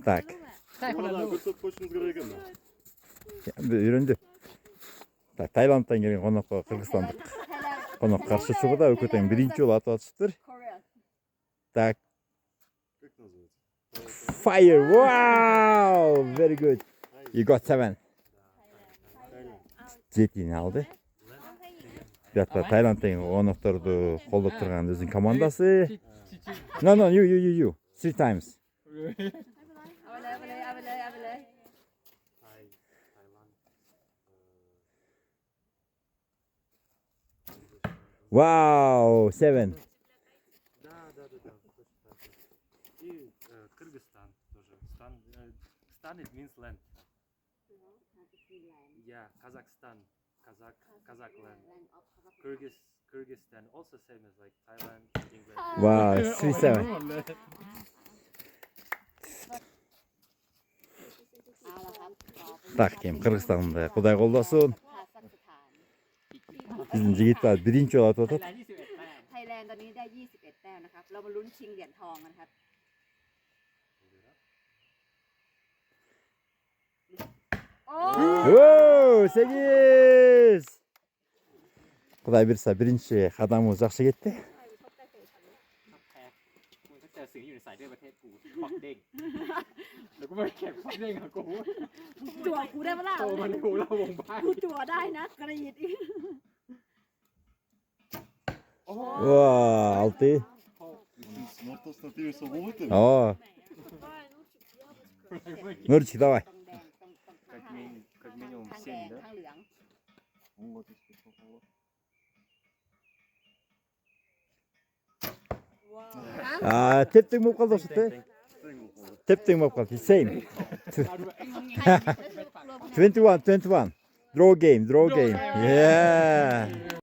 Так. Үйренді. Так, Таиландтан келген қонаққа Қырғызстандық қонақ қарсы шығуда өкөтен биринчи жолу атып атышыптыр. Так. Fire! Wow! Very good. You got 7. Жетini алды. Бұятта Таиландтан қонақтарды қолдап тұрған өзінің командасы. No, you. 3 times. Wow, 7. И Кыргызстан тоже. Стан it means land. Yeah, Kazakhstan. Kazakh land. Kyrgyzstan also same as like Thailand, England. Wow, 3-7. Так, кем Кыргызстанды Кудай колдосун. Биздин жигиттер биринчи жолу атып атат. ไทยแลนด์ตอนนี้ได้21แต้มนะครับ เรามาลุ้นชิงเหรียญทองกันครับ О, 8. Кудай буйрса биринчи кадамыбыз жакшы кетти. เจอสิ่งอยู่ในสายเลือดประเทศกูปักเด้งแล้วก็ไม่แข่งปักเด้งกับกู จั่วกูได้ปะล่ะ โตมันกูเล่าวงไพ่ กูจั่วได้นะกรีดอีก Ва, 6. Смартостан тебе са волите? О. Нурчик, давай. ตรงแดงตรงข้าง как минимум ข้างแด 7, ง да? ข้างเหลือง А, тептең болуп калды окшойт э? Тептең болуп калды. Same. 21. Draw game. Yeah.